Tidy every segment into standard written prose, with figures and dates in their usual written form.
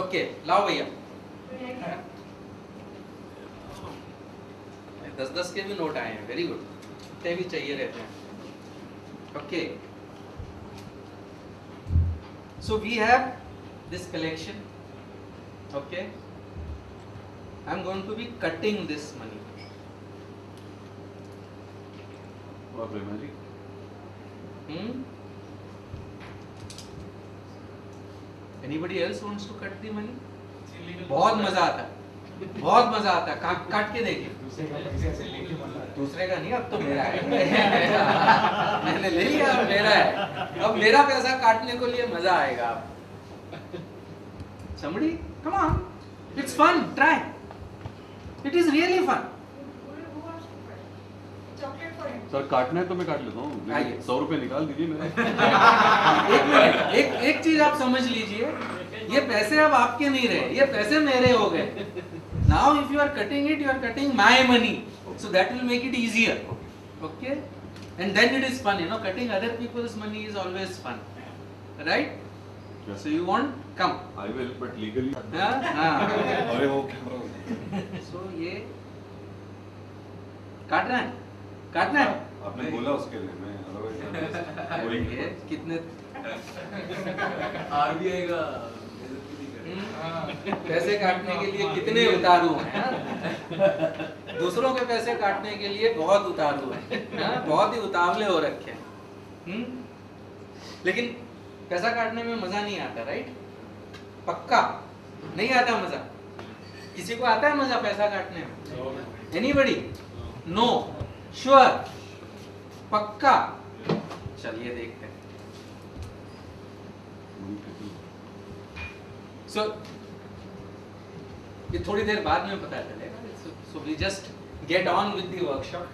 Okay लाओ भैया 10-10 के भी नोट आए हैं, वेरी गुड, इतने भी चाहिए रहते हैं। Okay so we have this collection, okay I am going to be cutting this money. Anybody else wants to cut the money? बहुत मजा आता है, बहुत मजा आता है। काट के देखिए, दूसरे का नहीं, अब तो मेरा है। मैंने ले लिया, अब मेरा है, अब मेरा पैसा काटने को लिए मजा आएगा। Somebody, come on, it's fun, try, it is really fun। Sir काटना है तो मैं काट लेता हूँ, 100 रुपए निकाल दीजिए मेरे। एक मिनट, एक चीज आप समझ लीजिए, ये पैसे अब आपके नहीं रहे, ये पैसे मेरे हो गए। Now if you are cutting it, you are cutting my money, so that will make it easier, okay? And then it is fun, you know, cutting other people's money is always fun, right? Yes. So you want, come. I will, but legally. हाँ। अरे वो camera. So ये काटना है, काटना है। आपने बोला उसके लिए, मैं otherwise ये कितने आरबीआई का पैसे काटने के लिए कितने उतारू हैं, दूसरों के पैसे काटने के लिए बहुत उतारू हैं, बहुत ही उतावले हो रखे हैं। लेकिन पैसा काटने में मजा नहीं आता, राइट? पक्का नहीं आता मजा। किसी को आता है मजा पैसा काटने में? एनीबडी? नो? श्योर? पक्का? चलिए देखते हैं। So, ये थोड़ी देर बाद में पता चलेगा। So we just get on with the workshop.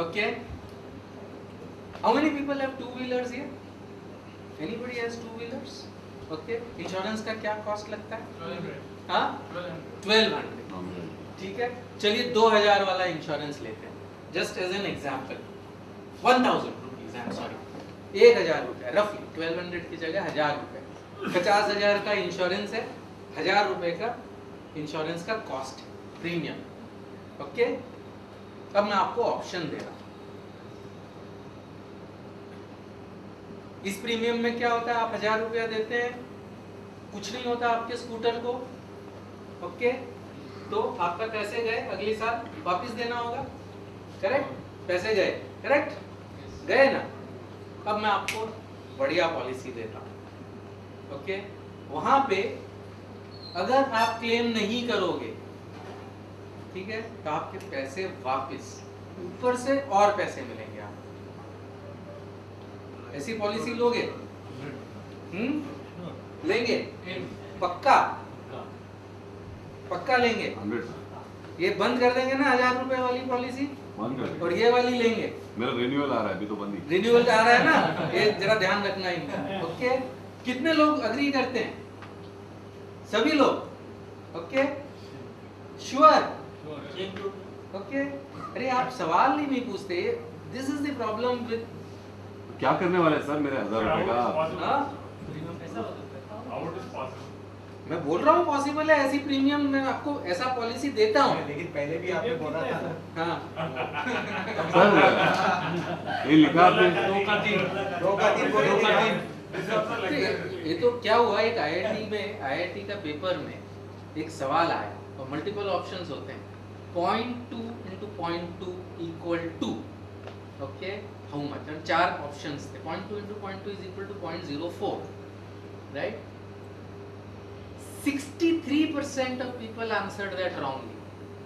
Okay. How many people have two-wheelers here? Anybody has two-wheelers? Okay. Insurance का क्या cost लगता है? हाँ? 1200. ठीक है। चलिए 2000 वाला इंश्योरेंस लेते हैं। Just as an example. 1000 rupees. I'm sorry. 1000 रुपए रफली, 1200 की जगह 1000 रुपए। 50,000 का इंश्योरेंस है, 1000 रुपए का इंश्योरेंस का कॉस्ट है, प्रीमियम। ओके, अब मैं आपको ऑप्शन दे रहा हूं। इस प्रीमियम में क्या होता है? आप 1000 रुपया देते हैं, कुछ नहीं होता आपके स्कूटर को। ओके, तो आपका पैसे गए, अगले साल वापस देना होगा, करेक्ट? पैसे गए, करेक्ट? गए ना? अब मैं आपको बढ़िया पॉलिसी देता हूं। ओके, वहां पे अगर आप क्लेम नहीं करोगे, ठीक है, तो आपके पैसे वापस, ऊपर से और पैसे मिलेंगे आपको। ऐसी पॉलिसी लोगे? लेंगे? पक्का? पक्का लेंगे? 100। ये बंद कर देंगे ना 1000 रुपए वाली पॉलिसी, बंद कर और ये वाली लेंगे? मेरा रिन्यूअल आ रहा है अभी तो बंद ही। रिन्यूअल आ रहा है ना, ये जरा ध्यान रखना इनका। ओके, कितने लोग अग्री करते हैं? सभी लोग? Okay, sure? ओके, अरे आप सवाल ही नहीं पूछते, this is the problem with. क्या करने वाले हैं सर मेरे 1000 रुपए का? मैं बोल रहा हूँ पॉसिबल है, ऐसी प्रीमियम मैं आपको ऐसा पॉलिसी देता हूँ। लेकिन पहले भी आपने बोला था। हाँ सर ये लिखा आपने 2 का 3 बोले। ये तो क्या हुआ, एक आईआईटी में, आईआईटी का पेपर में एक सवाल आया और मल्टीपल ऑप्शंस होते हैं। 0.2 into 0.2 equal to, okay, how much? और 4 ऑप्शंस थे। 0.2 into 0.2 is equal to 0.04, right? 63% of people answered that wrongly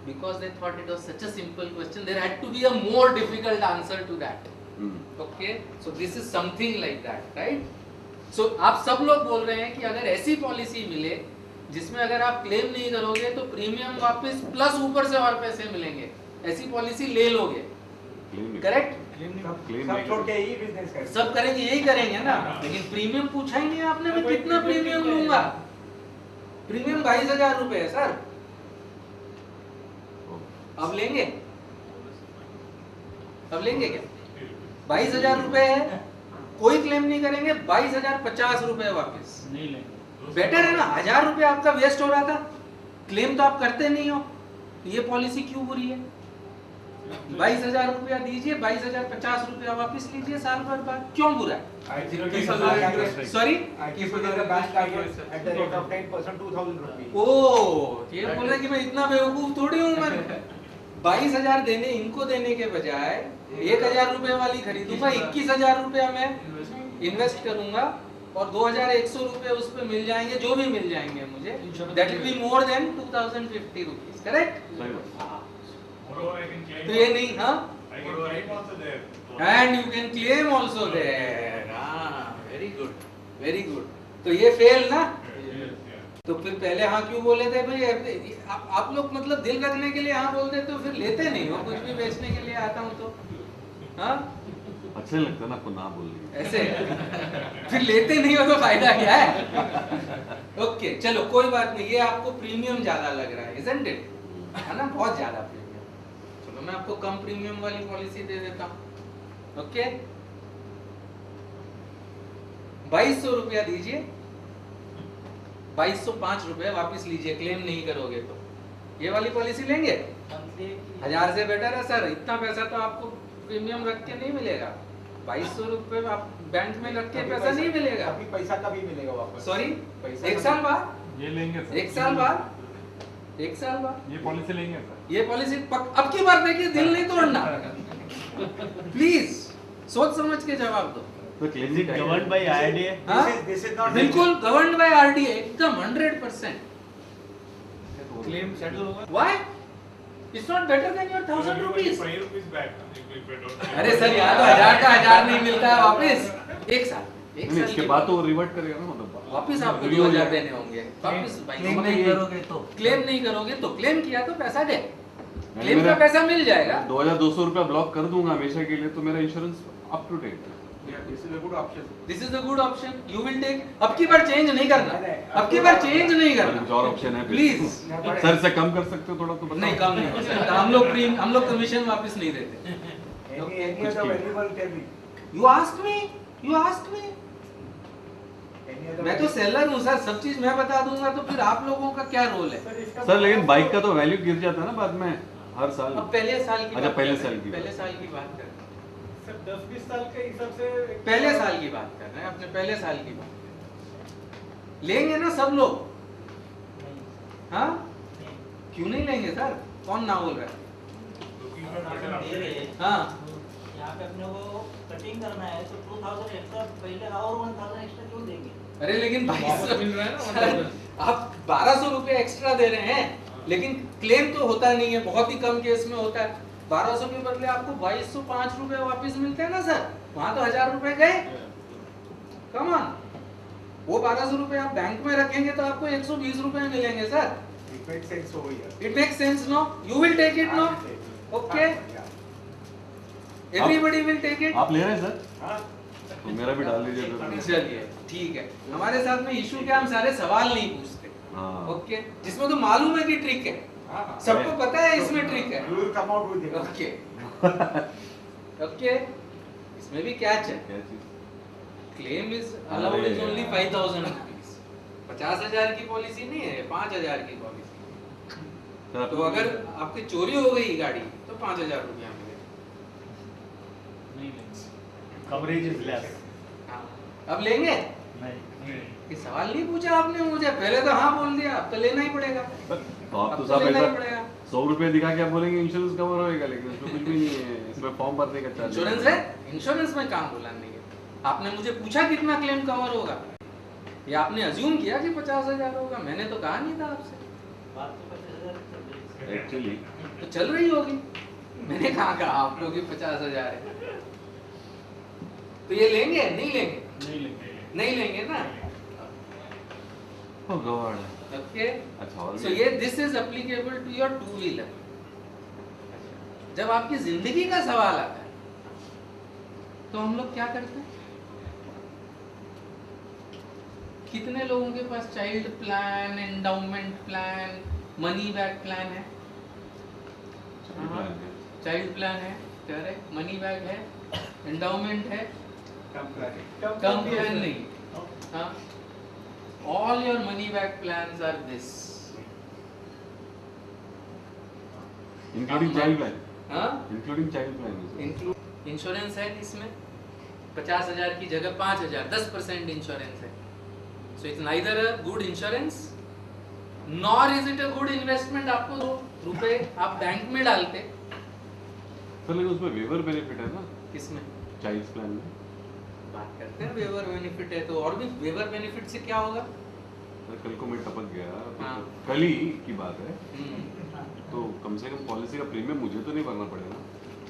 because they thought it was such a simple question. There had to be a more difficult answer to that. Okay, so this is something like that, right? So आप सब लोग बोल रहे हैं कि अगर ऐसी policy मिले जिसमें अगर आप क्लेम नहीं करोगे तो प्रीमियम वापस प्लस ऊपर से और पैसे मिलेंगे, ऐसी पॉलिसी ले लोगे, करेक्ट? सब छोड़ के यही बिजनेस करेंगे। सब करेंगे, यही करेंगे ना। लेकिन प्रीमियम पूछा ही नहीं आपने, मैं कितना प्रीमियम लूंगा? प्रीमियम 22,000 रुपए है सर। अब लेंगे? अब लेंगे क्या? 22,000 रुपए है, कोई क्लेम नहीं करेंगे, 22,050 रुपए वापस। नहीं लेंगे। बेटर है ना, 1,000 रुपए आपका वेस्ट हो रहा था, क्लेम तो आप करते नहीं हो, तो ये पॉलिसी क्यों बुरी है? 22,000 रुपया दीजिए, 22,050 रुपया वापस लीजिए साल भर बाद, क्यों बुरा है? सॉरी, ओ ये बोल रहे कि मैं इतना बेवकूफ थोड़ी हूँ, मैं 22,000 देने इनको देने के बजाय 1,000 रुपए वाली खरीदूंगा, 21,000 रुपया मैं इन्वेस्ट करूंगा और 2,100 रुपए उस पे मिल जाएंगे, जो भी मिल जाएंगे मुझे, that will be more than 2,050 rupees, correct? तो ये नहीं, हाँ, and you can claim also there, very good, very good. तो ये फेल ना, तो फिर पहले हाँ क्यों बोले थे भाई? आप लोग मतलब दिल रखने के लिए हाँ बोल देते हो, फिर लेते नहीं हो, कुछ भी बेचने के लिए आता हूँ तो हाँ अच्छा नहीं लगता ना आपको ना बोलने, ऐसे फिर लेते नहीं हो तो फायदा क्या है? ओके चलो कोई बात नहीं, ये आपको प्रीमियम ज्यादा लग रहा है, इजंट इट, है ना, बहुत ज्यादा प्रीमियम। चलो मैं आपको कम प्रीमियम वाली पॉलिसी दे देता हूँ। ओके 2,200 रुपया दीजिए, 2,205 रुपए वापस लीजिए, क्लेम नहीं करोगे तो। ये वाली पॉलिसी लेंगे? 1,000 से बेटर है सर, इतना पैसा तो आपको प्रीमियम रख के नहीं मिलेगा, 2,200 रुपए आप बैंक में रख के पैसा नहीं मिलेगा। अभी पैसा कभी मिलेगा वापस? सॉरी, पैसा 1 साल बाद, ये लेंगे सर। 1 साल बाद, 1 साल बाद ये पॉलिसी लेंगे सर। ये पॉलिसी अब की बार देखिए, दिल नहीं तोड़ना प्लीज, सोच समझ के जवाब दो। तो क्लेम नहीं गवर्नड बाय आरडीए। हाँ? This is not बिल्कुल गवर्नड बाय आरडीए, एकदम 100%। क्लेम सेटल होगा। Why? It's not better than your 1,000 rupees. अरे सर यहाँ तो 1,000 का 1,000 नहीं मिलता है वापस, 1 साल, 1 नहीं, साल इसके के बाद तो वो रिवर्ट करेगा ना, मतलब वापस आपको Review हो 2,000 जाएगा। देने होंगे वापस। क्लेम नहीं करोगे तो क्लेम नहीं करोगे तो, क्लेम किया तो पैसा दे, यानी क्लेम का मेरा पैसा मिल जाएगा। 2,200 रुपया ब्लॉक कर दूंगा हमेशा के लिए, तो मेरा insurance up to date. This is a good option. This is a good option, you will take. अब की बार चेंज नहीं करना, अब की बार चेंज नहीं कुछ करना और ऑप्शन है प्लीज। सर से कम कर सकते हो थोड़ा तो बताओ। नहीं कम नहीं हो सकता, हम लोग कमीशन वापस नहीं देते। Any other valuable tell me. You ask me, you ask me, Any other मैं तो सेलर हूँ सर, सब चीज मैं बता दूंगा, तो फिर आप लोगों का क्या रोल है? सर लेकिन बाइक का तो वैल्यू गिर जाता है ना बाद में हर साल। अब पहले साल की अच्छा, बात पहले कर साल रहे हैं, की पहले साल की बात कर रहे हैं, सर 10-20 साल के हिसाब से पहले साल की बात कर रहे हैं, अपने पहले साल की बात लेंगे ना सब लोग? हाँ क्यों नहीं लेंगे सर? कौन ना बोल रहा है? हाँ यहाँ पे अपने को कटिंग करना है तो 2,000 एक्स्ट्रा पहले और 1,000 एक्स्ट्रा क्यों देंगे? अरे लेकिन वापस मिल रहा है ना, सर, आप 1,200 रुपए एक्स्ट्रा दे रहे हैं, लेकिन क्लेम तो होता नहीं है, बहुत ही कम केस में होता है। 1,200 के बदले आपको 2,205 रुपए वापस मिलते हैं ना सर, वहां तो 1,000 रुपए गए। कम ऑन, वो 1,200 रुपए आप बैंक में रखेंगे तो आपको 120 रुपए मिलेंगे sir. It makes sense over here. It makes sense no? You will take it no? Okay, everybody will take it. आप ले रहे हैं सर? हाँ? तो मेरा भी डाल दीजिए फिर। चलिए ठीक है, हमारे साथ में इशू क्या, हम सारे सवाल नहीं पूछते। हाँ। ओके, जिसमें तो मालूम है कि ट्रिक है, हाँ, हाँ. सबको पता है इसमें ट्रिक है। You will come out with it. Okay okay, इसमें भी कैच है। क्या चीज? क्लेम इज अलाउड इज अरे ओनली यार। 5,000 रुपीस। 50,000 की पॉलिसी नहीं है, 5,000 की पॉलिसी। सर, तो अगर आपकी चोरी हो गई गाड़ी तो 5,000 रुपया मिलेगा। नहीं लेंगे। Coverage is less. हाँ, अब लेंगे? नहीं ये सवाल नहीं पूछा आपने मुझे, पहले तो हाँ बोल दिया, अब तो लेना ही पड़ेगा। तो आप तो अब साहब लेना ही ऐसा पड़ेगा। 100 रुपए दिखा के आप बोलेंगे इंश्योरेंस कवर होएगा, लेकिन इसमें कुछ भी नहीं है, इसमें फॉर्म भरने का चार्ज इंश्योरेंस है, इंश्योरेंस में काम बोला नहीं है। आपने मुझे पूछा कितना क्लेम कवर होगा, या आपने अज्यूम किया कि 50,000 होगा, मैंने तो कहा नहीं था आपसे। बात तो 50,000 एक्चुअली तो चल रही होगी, मैंने कहा आप लोग 50,000 है। तो ये लेंगे नहीं लेंगे? नहीं लेंगे। नहीं लेंगे ना? ओह गॉड। ओके, अच्छा और सो ये this is applicable to your 2 wheeler. जब आपकी जिंदगी का सवाल आता है तो हम लोग क्या करते हैं? कितने लोगों के पास child plan, endowment plan, money back plan है? चाइल्ड प्लान है, करेक्ट, मनी बैक है, एंडाउमेंट है, Term plan. Term plan नहीं. हाँ. All your money back plans are this. Including child plan. हाँ? Including child plan. Include insurance है इसमें 50,000 की जगह 5,000 10% इंश्योरेंस है. So it's neither a good insurance nor is it a good investment. आपको 2 रुपए आप बैंक में डालते. सर लेकिन उसमें वेवर बेनिफिट है ना किसमें चाइल्ड प्लान में. बात करते हैं वेवर बेनिफिट है तो और भी वेवर बेनिफिट से क्या होगा. सर कल को मैं टपक गया तो हाँ. कल ही की बात है हम्म. तो कम से कम पॉलिसी का प्रीमियम मुझे तो नहीं भरना पड़ेगा.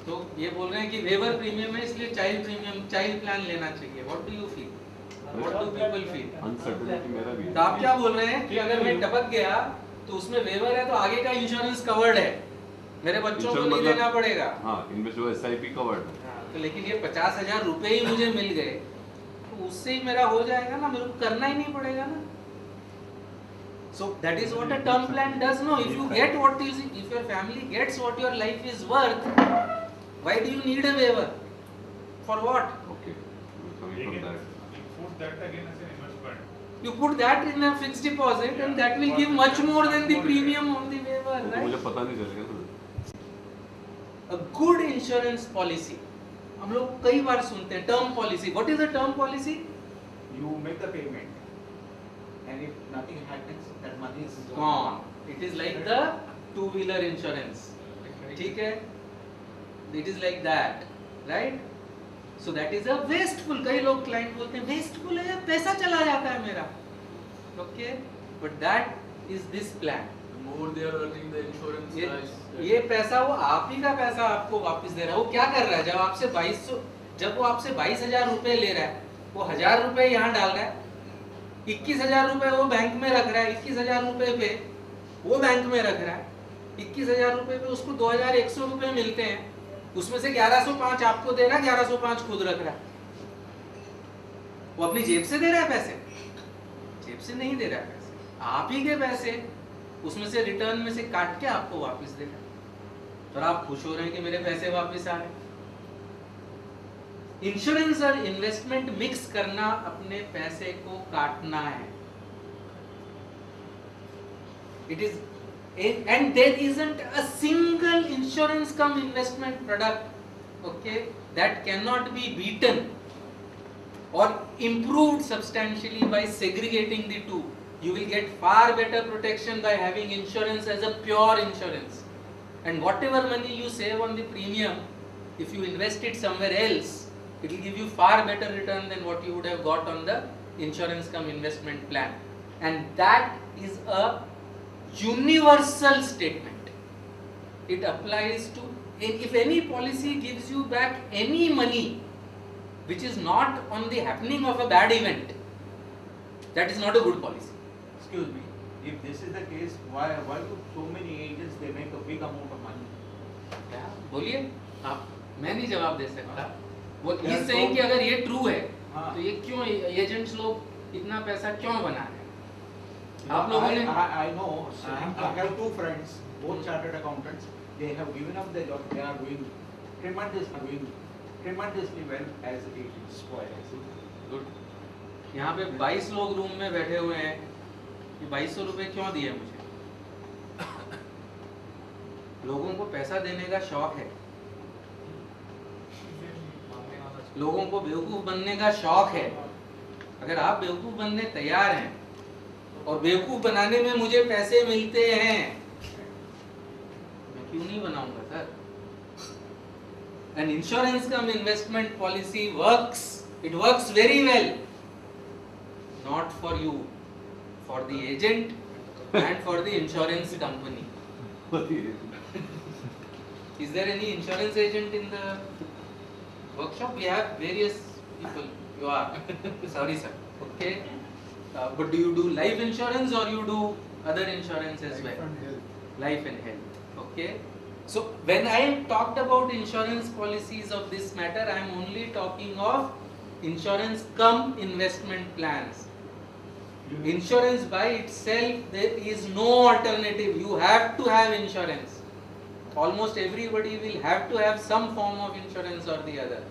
तो ये बोल रहे हैं कि वेवर प्रीमियम है इसलिए चाइल्ड प्रीमियम चाइल्ड प्लान लेना चाहिए. What do you feel. What do people feel. Uncertainty मेरा भी तो आप क्या बोल रहे हैं कि अगर मैं टपक गया तो उसमें वेवर है तो आगे का इंश्योरेंस कवर्ड है. मेरे बच्चों को नहीं लेना पड़ेगा. हाँ इन्वेस्ट एसआईपी कवर्ड है. हाँ, तो लेकिन ये 50,000 रुपए ही मुझे मिल गए तो उससे ही मेरा हो जाएगा ना. मेरे को करना ही नहीं पड़ेगा ना. So that is what a term plan does. No, if you get what is, if your family gets what your life is worth, why do you need a waiver? For what? Okay coming from that. Put that again as an investment. You put that in a fixed deposit and that will give much more than the premium on the waiver, तो मुझे right? पता नहीं चलेगा ना. A good insurance policy. हम लोग कई बार सुनते हैं term policy. What is a term policy? You make the payment, and if nothing happens, that money is Gone. It is like the two-wheeler insurance. ठीक है? It is like that, right? So that is a wasteful. कई लोग client बोलते हैं wasteful है पैसा चला जाता है मेरा. Okay? But that is this plan. The more they are earning the insurance price. ये पैसा वो आप ही का पैसा आपको वापस दे रहा है. वो क्या कर रहा है जब वो आपसे 22,000 रुपए ले रहा है वो 1,000 रुपए यहाँ डाल रहा है. 21,000 रुपए वो बैंक में रख रहा है. 21,000 रुपए पे वो बैंक में रख रहा है. 21,000 रुपए पे उसको 2,100 रुपए मिलते हैं. उसमें से 1,105 आपको दे रहा है, 1,105 खुद रख रहा है. वो अपनी जेब से दे रहा है पैसे. जेब से नहीं दे रहा है पैसे. आप ही के पैसे उसमें से रिटर्न में से काट के आपको वापस दे रहा है. और आप खुश हो रहे हैं कि मेरे पैसे वापस आ रहे. इंश्योरेंस और इन्वेस्टमेंट मिक्स करना अपने पैसे को काटना है. It is and there isn't a single insurance cum investment product, okay, that cannot be beaten or improved substantially by segregating the two. You will get far better protection by having insurance as a pure insurance, and whatever money you save on the premium, if you invest it somewhere else, it will give you far better return than what you would have got on the insurance cum investment plan. And that is a universal statement. It applies to, if any policy gives you back any money which is not on the happening of a bad event, that is not a good policy. Excuse me, if this is the case, why do so many agents they make a big amount of money? क्या बोलिए आप. मैं नहीं जवाब दे सकता. वो यार इस saying तो- कि अगर ये ट्रू है हाँ. तो ये क्यों एजेंट्स लोग इतना पैसा क्यों बना रहे हैं. आप I लोगों ने know. I have two friends, both chartered accountants. They have given up their job. They are doing tremendously well as agents. Good. यहाँ पे 22 लोग रूम में बैठे हुए हैं. ये 2200 रुपए क्यों दिए मुझे. लोगों को पैसा देने का शौक है. लोगों को बेवकूफ बनने का शौक है. अगर आप बेवकूफ बनने तैयार हैं और बेवकूफ बनाने में मुझे पैसे मिलते हैं, मैं क्यों नहीं बनाऊंगा sir. An insurance cum investment policy works. It works very well. Not for you, for the agent and for the insurance company. Is there any insurance agent in the workshop? We have various people. You are. Sorry, sir. Okay. But do you do life insurance or you do other insurance as well? Life and health. Okay. So when I talked about insurance policies of this matter, I am only talking of insurance cum investment plans. Insurance by itself, there is no alternative. You have to have insurance. Almost everybody will have to have some form of insurance or the other.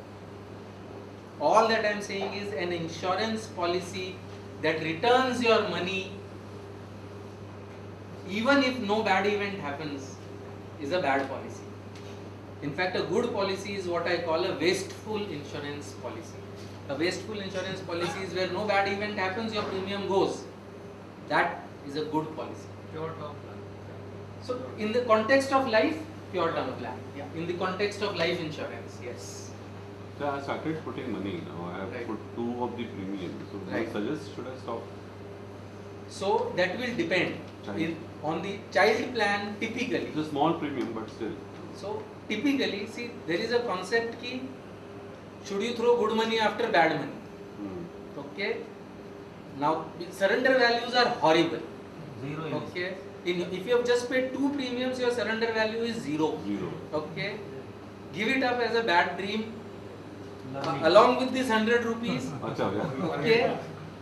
All that I am saying is an insurance policy that returns your money even if no bad event happens is a bad policy. In fact, a good policy is what I call a wasteful insurance policy. A wasteful insurance policy is where no bad event happens, your premium goes. That is a good policy. Pure term plan. So, in the context of life, pure term plan. Yeah. In the context of life insurance, yes. So I started putting money now. I have Right. put 2 of the premium. So do Right. you suggest should I stop? So, that will depend Child. on the child plan typically. It's a small premium, but still. So, typically, see, there is a concept ki, should you throw good money after bad money? Hmm. Okay. Now, surrender values are horrible. Zero in this. Okay. If you have just paid 2 premiums, your surrender value is 0. 0. Okay. Give it up as a bad dream. Learning. Along with this 100 rupees. Acha, yeah. Okay.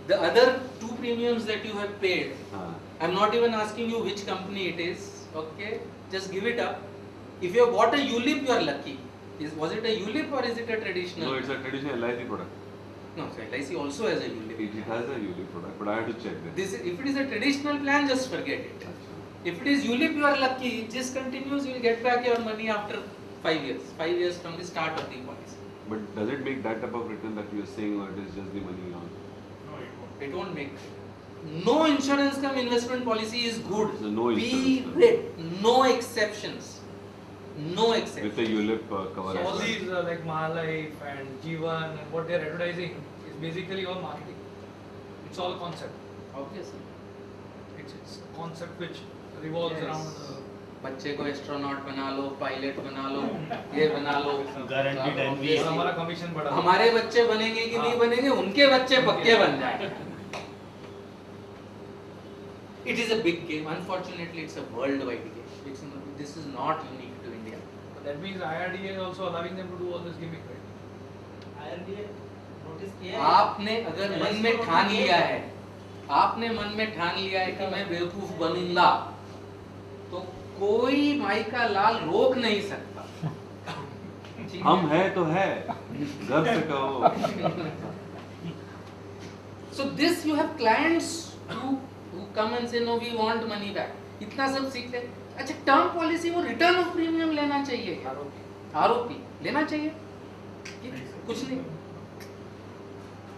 The other 2 premiums that you have paid, Ah. I'm not even asking you which company it is. Okay. Just give it up. If you have bought a ULIP, you are lucky. Was it a ULIP or is it a traditional? No, it's a traditional LIC product. No, so LIC also has a ULIP. It has a ULIP product, but I have to check that. If it is a traditional plan, just forget it. Acha. If it is ULIP, you are lucky. It just continues, you will get back your money after 5 years. 5 years from the start of the policy. But does it make that type of return that you are saying, or it is just the money on? No, it won't. It won't make. No insurance come investment policy is good. So no insurance. Period. No exceptions. No exceptions. With the ULIP cover So as all well. these like Mahalife and Jeevan and what they are advertising is basically all marketing. It's all concept. Obviously. It's a concept which revolves Yes. around. बच्चे को astronaut बना लो, pilot बना लो, ये बना लो. Guaranteed and we- और हमारा commission बढ़ा. हमारे बच्चे बनेंगे कि नहीं बनेंगे, उनके बच्चे पक्के बन जाए. It is a big game. Unfortunately, it's a worldwide game. This is not unique to India. That means IRDA is also allowing them to do all this gimmick, right? IRDA notice किया है? आपने अगर मन में ठान लिया है, आपने मन में ठान लिया है कि मैं बेवकूफ बनूंगा, तो कोई माई का लाल रोक नहीं सकता. ठीक है? हम है तो है, गर्व से कहो. So this you have clients who come and say no, we want money back. इतना सब सीख ले. अच्छा, टर्म पॉलिसी वो रिटर्न ऑफ प्रीमियम लेना चाहिए क्या? आरोपी लेना चाहिए कि कुछ नहीं.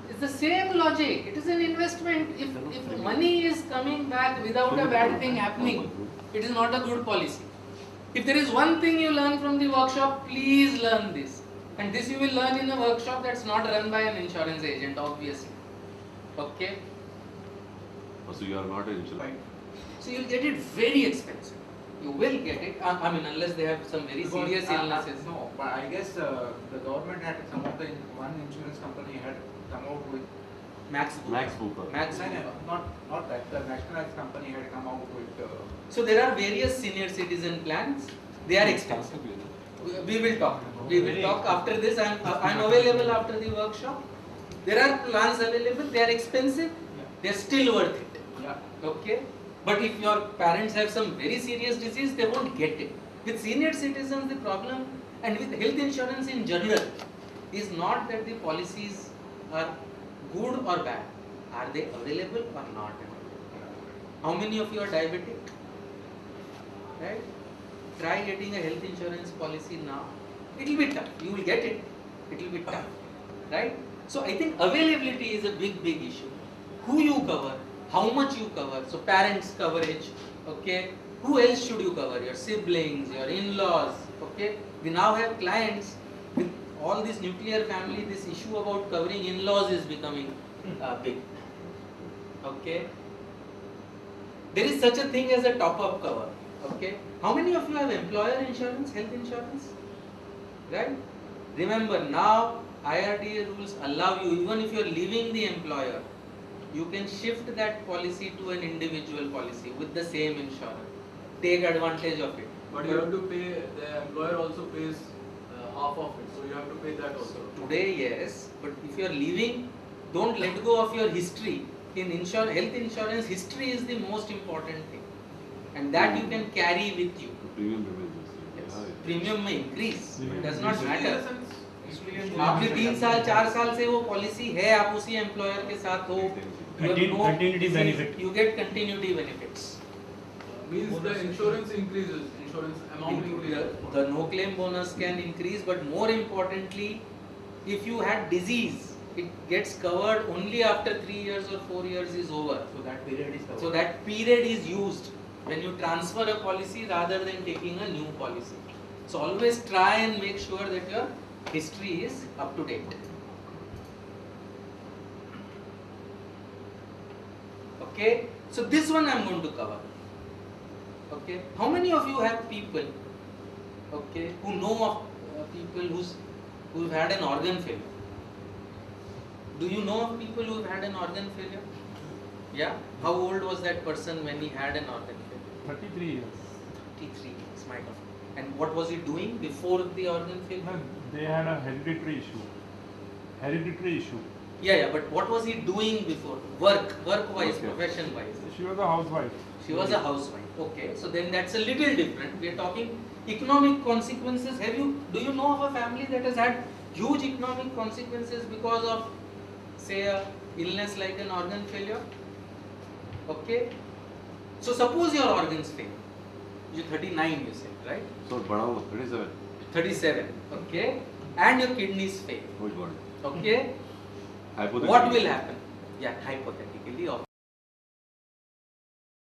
It's the same logic. It is an investment. If money is coming back without a bad thing happening, it is not a good policy. If there is one thing you learn from the workshop, please learn this. And this you will learn in a workshop that's not run by an insurance agent, obviously. Okay? So you are not an insurance. So you'll get it very expensive. You will get it. I mean, unless they have some very Because, serious illnesses. No, but I guess the government had some of the one insurance company had come out with. Max Bupa. Max Bupa. Max No, no, Bupa. not that. The nationalized company had come out with. So there are various senior citizen plans. They are expensive. We will talk. We will talk after this. I'm available after the workshop. There are plans available. They are expensive. They are still worth it. Yeah. Okay. But if your parents have some very serious disease, they won't get it. With senior citizens, the problem, and with health insurance in general, is not that the policies are good or bad. Are they available or not available? How many of you are diabetic? Right? Try getting a health insurance policy now. It will be tough. You will get it. It will be tough. Right? So I think availability is a big issue. Who you cover, how much you cover. So parents coverage, okay. Who else should you cover? Your siblings, your in-laws, okay. We now have clients with all this nuclear family. This issue about covering in-laws is becoming big, okay. There is such a thing as a top-up cover, okay. How many of you have employer insurance, health insurance? Right? Remember, now IRDA rules allow you, even if you are leaving the employer, you can shift that policy to an individual policy with the same insurer. Take advantage of it. But you have to pay, the employer also pays half of it, so you have to pay that also. Today, yes, but if you are leaving, don't let go of your history. In health insurance, history is the most important thing, and that you can carry with you. The premium remains the same. Yes. Yeah, yeah. Premium may increase, it does not In the matter. sense, आपने 3 साल 4 साल से वो policy है, आप उसी employer के साथ हो, Continuity benefit. you get continuity benefits. Means the insurance increases, insurance amount increases. The no claim bonus can increase, but more importantly, if you had disease, it gets covered only after 3 years or 4 years is over. So that period is covered. So that period is used when you transfer a policy rather than taking a new policy. So always try and make sure that your history is up to date. Okay, so this one I am going to cover. Okay, how many of you have people, okay, who know of people who've had an organ failure? Do you know of people who've had an organ failure? Yeah, how old was that person when he had an organ failure? 33 years. 33 years, my God. And what was he doing before the organ failure? They had a hereditary issue. Yeah, but what was he doing before? Work-wise, Okay. profession-wise. She was a housewife. She was a housewife. Okay, so then that's a little different. We are talking economic consequences. Do you know of a family that has had huge economic consequences because of, say, a illness like an organ failure? Okay, so suppose your organs fail. You're 39, you said, right? So बढ़ाओ 37. 37. Okay, and your kidneys fail. Oh God. Okay, Hypothetically. what will happen? Yeah, hypothetically.